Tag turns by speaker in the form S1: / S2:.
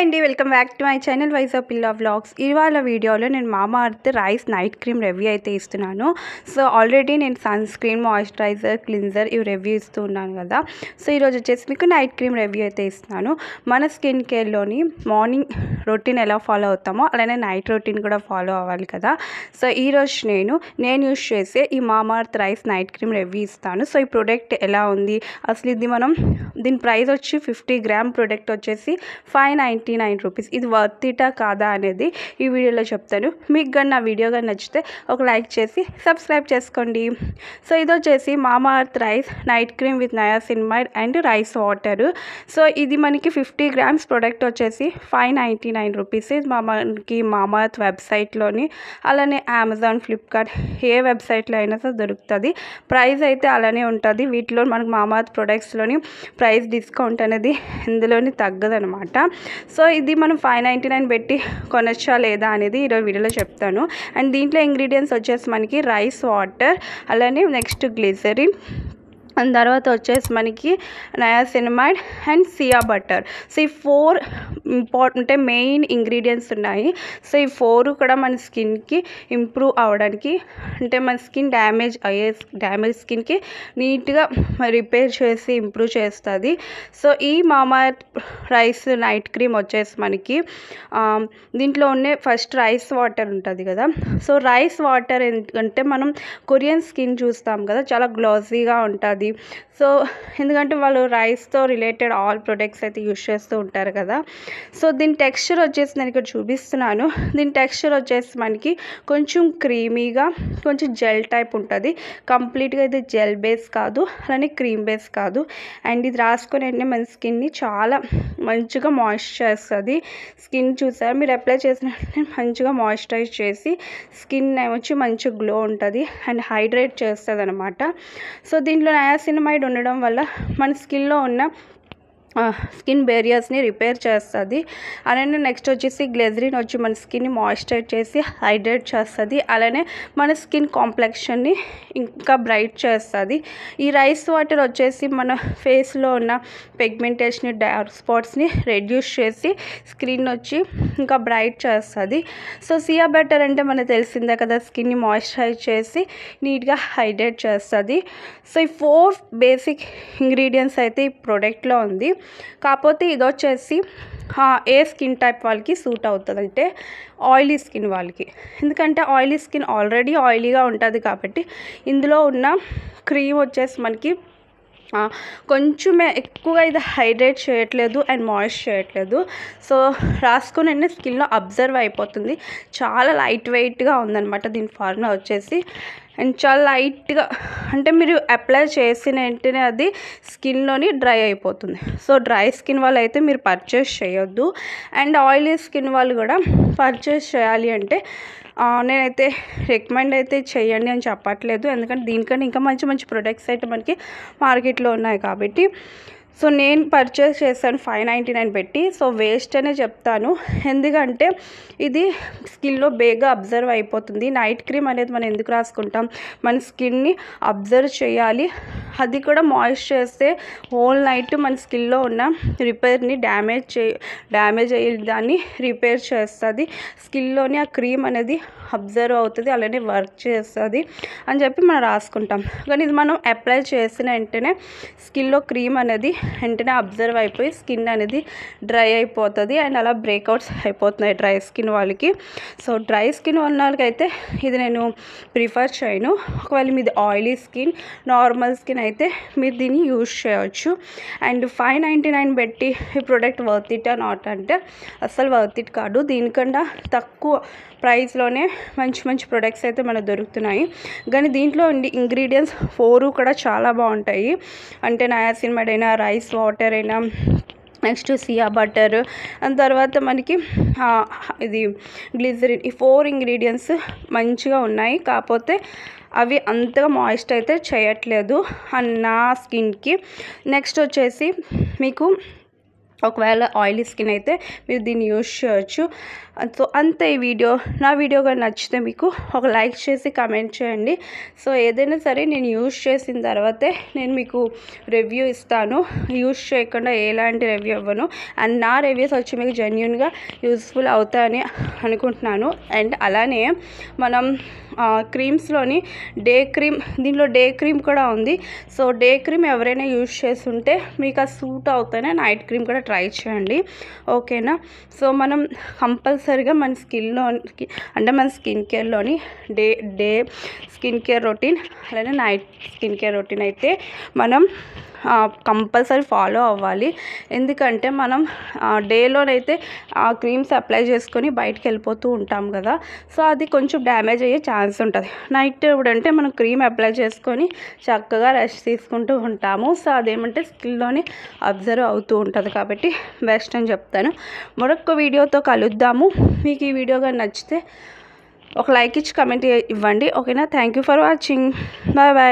S1: అండి, welcome back to my channel vibes of Pilla vlogs. ఇవాళ వీడియోలో నేను Mamaearth rice night cream review అయితే ఇస్తున్నాను. సో ఆల్రెడీ నేను సన్ స్క్రీన్, మాయిశ్చరైజర్, క్లిన్జర్ ఇవి రివ్యూ ఇస్తూ ఉన్నాను కదా. సో ఈరోజు వచ్చేసి మీకు నైట్ క్రీమ్ రివ్యూ అయితే ఇస్తున్నాను. మన స్కిన్ కేర్లోని మార్నింగ్ రొటీన్ ఎలా ఫాలో అవుతామో అలానే నైట్ రొటీన్ కూడా ఫాలో అవ్వాలి కదా. సో ఈరోజు నేను యూస్ చేసే ఈ మామా earth rice night cream review ఇస్తాను. సో ఈ ప్రోడక్ట్ ఎలా ఉంది, అసలు ఇది దీని ప్రైస్ వచ్చి 50 గ్రామ్ ప్రోడక్ట్ వచ్చేసి 599 రూపీస్. ఇది వర్త్ ఇటా కాదా అనేది ఈ వీడియోలో చెప్తాను. మీకు కానీ నా వీడియో కానీ నచ్చితే ఒక లైక్ చేసి సబ్స్క్రైబ్ చేసుకోండి. సో ఇది వచ్చేసి మామా earth rice night cream with niacinamide and rice water. So ఇది మనకి 50 గ్రామ్స్ ప్రోడక్ట్ వచ్చేసి 599 రూపీస్. మనకి మామా అర్త్ వెబ్సైట్లోని అలానే అమెజాన్, ఫ్లిప్కార్ట్ ఏ వెబ్సైట్లో అయినా సరే దొరుకుతుంది. ప్రైస్ అయితే అలానే ఉంటుంది. వీటిలో మనకు మామా అర్త్ ప్రొడక్ట్స్లోని ప్రైస్ డిస్కౌంట్ అనేది ఇందులోని తగ్గదనమాట. సో ఇది మనం 599 పెట్టి కొనొచ్చా లేదా అనేది ఈరోజు వీడియోలో చెప్తాను. అండ్ దీంట్లో ఇంగ్రీడియంట్స్ వచ్చేసి మనకి రైస్ వాటర్, అలానే నెక్స్ట్ గ్లిజరిన్, అండ్ తర్వాత వచ్చేసి మనకి niacinamide and shea butter. So ఈ 4 ఇంపార్టెంట్ మెయిన్ ఇంగ్రీడియంట్స్ ఉన్నాయి. సో ఈ 4 కూడా మన స్కిన్కి ఇంప్రూవ్ అవ్వడానికి, అంటే మన స్కిన్ డ్యామేజ్ స్కిన్కి నీట్గా రిపేర్ చేసి ఇంప్రూవ్ చేస్తుంది. సో ఈ మామా అర్త్ రైస్ నైట్ క్రీమ్ వచ్చేసి మనకి దీంట్లో ఉండే ఫస్ట్ రైస్ వాటర్ ఉంటుంది కదా. సో రైస్ వాటర్ ఎందుకంటే మనం కొరియన్ స్కిన్ చూస్తాం కదా, చాలా గ్లాసీగా ఉంటుంది. సో ఎందుకంటే వాళ్ళు రైస్తో రిలేటెడ్ ఆల్ ప్రొడక్ట్స్ అయితే యూజ్ చేస్తూ ఉంటారు కదా. సో దీని టెక్స్చర్ వచ్చేసి నేను ఇక్కడ చూపిస్తున్నాను. దీని టెక్స్చర్ వచ్చేసి మనకి కొంచెం క్రీమీగా, కొంచెం జెల్ టైప్ ఉంటుంది. కంప్లీట్గా ఇది జెల్ బేస్ కాదు, అలానే క్రీమ్ బేస్ కాదు. అండ్ ఇది రాసుకొని వెంటనే మన స్కిన్ని చాలా మంచిగా మాయిశ్చర్ చేస్తుంది. స్కిన్ చూసారు మీరు, అప్లై చేసిన మంచిగా మాయిశ్చరైజ్ చేసి స్కిన్ వచ్చి మంచి గ్లో ఉంటుంది అండ్ హైడ్రేట్ చేస్తుంది అనమాట. సో దీంట్లో నయాసినమైడ్ ఉండడం వల్ల మన స్కిన్లో ఉన్న స్కిన్ బేరియర్స్ని రిపేర్ చేస్తుంది. అలానే నెక్స్ట్ వచ్చేసి గ్లిజరిన్ వచ్చి మన స్కిన్ని మాయిశ్చరైజ్ చేసి హైడ్రేట్ చేస్తుంది. అలానే మన స్కిన్ కాంప్లెక్షన్ని ఇంకా బ్రైట్ చేస్తుంది. ఈ రైస్ వాటర్ వచ్చేసి మన ఫేస్లో ఉన్న పిగ్మెంటేషన్, డార్క్ స్పాట్స్ని రెడ్యూస్ చేసి స్కిన్ వచ్చి ఇంకా బ్రైట్ చేస్తుంది. సో సియా బటర్ అంటే మనకు తెలిసిందే కదా, స్కిన్ని మాయిశ్చరైజ్ చేసి నీట్గా హైడ్రేట్ చేస్తుంది. సో ఈ 4 బేసిక్ ఇంగ్రీడియంట్స్ అయితే ఈ ప్రోడక్ట్లో ఉంది. కాకపోతే ఇది వచ్చేసి ఏ స్కిన్ టైప్ వాళ్ళకి సూట్ అవుతుంది అంటే ఆయిలీ స్కిన్ వాళ్ళకి. ఎందుకంటే ఆయిలీ స్కిన్ ఆల్రెడీ ఆయిలీగా ఉంటుంది కాబట్టి ఇందులో ఉన్న క్రీమ్ వచ్చేసి మనకి కొంచెమే ఎక్కువగా ఇది హైడ్రేట్ చేయట్లేదు అండ్ మాయిశ్చర్ చేయట్లేదు. సో రాసుకుని స్కిన్లో అబ్జర్వ్ అయిపోతుంది. చాలా లైట్ వెయిట్గా ఉందన్నమాట దీని ఫార్ములా వచ్చేసి. అండ్ చాలా లైట్గా, అంటే మీరు అప్లై చేసిన వెంటనే అది స్కిన్లోని డ్రై అయిపోతుంది. సో డ్రై స్కిన్ వాళ్ళు అయితే మీరు పర్చేస్ చేయొద్దు. అండ్ ఆయిలీ స్కిన్ వాళ్ళు కూడా పర్చేస్ చేయాలి అంటే నేనైతే రికమెండ్ అయితే చేయండి అని చెప్పట్లేదు. ఎందుకంటే దీనికన్నా ఇంకా మంచి మంచి ప్రొడక్ట్స్ అయితే మనకి మార్కెట్లో ఉన్నాయి కాబట్టి. సో నేను పర్చేస్ చేశాను 599 పెట్టి. సో వేస్ట్ అనే చెప్తాను, ఎందుకంటే ఇది స్కిన్లో బేగా అబ్జర్వ్ అయిపోతుంది. నైట్ క్రీమ్ అనేది మనం ఎందుకు రాసుకుంటాం, మన స్కిన్ని అబ్జర్వ్ చేయాలి. అది కూడా మాయిశ్చర్ చేస్తే హోల్ నైట్ మన స్కిన్లో ఉన్న రిపేర్ని డ్యామేజ్ అయ్యే దాన్ని రిపేర్ చేస్తుంది. స్కిన్లోని ఆ క్రీమ్ అనేది అబ్జర్వ్ అవుతుంది, అలానే వర్క్ చేస్తుంది అని చెప్పి మనం రాసుకుంటాం. కానీ ఇది మనం అప్లై చేసిన వెంటనే స్కిన్లో క్రీమ్ అనేది వెంటనే అబ్జర్వ్ అయిపోయి స్కిన్ అనేది డ్రై అయిపోతుంది అండ్ అలా బ్రేక్అవుట్స్ అయిపోతున్నాయి డ్రై స్కిన్ వాళ్ళకి. సో డ్రై స్కిన్ ఉన్న వాళ్ళకైతే ఇది నేను ప్రిఫర్ చేయను. ఒకవేళ మీది ఆయిలీ స్కిన్, నార్మల్ స్కిన్ అయితే మీరు దీన్ని యూజ్ చేయవచ్చు. అండ్ 599 పెట్టి ఈ ప్రోడక్ట్ వర్త్ ఇట్ నాట్ అంటే అస్సలు వర్త్ ఇట్ కాదు. దీనికన్నా తక్కువ ప్రైస్లోనే మంచి మంచి ప్రొడక్ట్స్ అయితే మనకు దొరుకుతున్నాయి. కానీ దీంట్లో ఇంగ్రీడియంట్స్ 4 కూడా చాలా బాగుంటాయి. అంటే నయాసినమైడ్ అయినా, రైస్ వాటర్ అయినా, నెక్స్ట్ సియా బటర్, అండ్ తర్వాత మనకి ఇది గ్లిజరిన్, ఈ 4 ఇంగ్రీడియంట్స్ మంచిగా ఉన్నాయి. కాకపోతే అవి అంతగా మాయిశ్చర్ అయితే చేయట్లేదు నా స్కిన్కి. నెక్స్ట్ వచ్చేసి మీకు ఒకవేళ ఆయిలీ స్కిన్ అయితే మీరు దీన్ని యూజ్ చేయొచ్చు. సో అంతే ఈ వీడియో. నా వీడియో కానీ నచ్చితే మీకు ఒక లైక్ చేసి కమెంట్ చేయండి. సో ఏదైనా సరే నేను యూజ్ చేసిన తర్వాతే నేను మీకు రివ్యూ ఇస్తాను. యూజ్ చేయకుండా ఎలాంటి రివ్యూ ఇవ్వను. అండ్ నా రివ్యూస్ వచ్చి మీకు జెన్యూన్గా యూస్ఫుల్ అవుతాయని అనుకుంటున్నాను. అండ్ అలానే మనం క్రీమ్స్లోని డే క్రీమ్, దీనిలో డే క్రీమ్ కూడా ఉంది. సో డే క్రీమ్ ఎవరైనా యూజ్ చేస్తుంటే మీకు అది సూట్ అవుతానే నైట్ క్రీమ్ కూడా ట్రై చేయండి, ఓకేనా. సో మనం కంపల్సరీగా మన స్కిన్లోకి అంటే మన స్కిన్ కేర్లోని డే స్కిన్ కేర్ రొటీన్ అలానే నైట్ స్కిన్ కేర్ రొటీన్ అయితే మనం కంపల్సరీ ఫాలో అవ్వాలి. ఎందుకంటే మనం డేలోనైతే ఆ క్రీమ్స్ అప్లై చేసుకొని బయటకు వెళ్ళిపోతూ ఉంటాం కదా. సో అది కొంచెం డ్యామేజ్ అయ్యే ఛాన్స్ ఉంటుంది. నైట్ అంటే మనం క్రీమ్ అప్లై చేసుకొని చక్కగా రెస్ట్ తీసుకుంటూ ఉంటాము. సో అదేమంటే స్కిన్లోని అబ్జర్వ్ అవుతూ ఉంటుంది కాబట్టి బెస్ట్ అని చెప్తాను. మరొక వీడియోతో కలుద్దాము. మీకు ఈ వీడియో కానీ నచ్చితే ఒక లైక్ ఇచ్చి కమెంట్ ఇవ్వండి, ఓకేనా. Thank you for watching. Bye bye.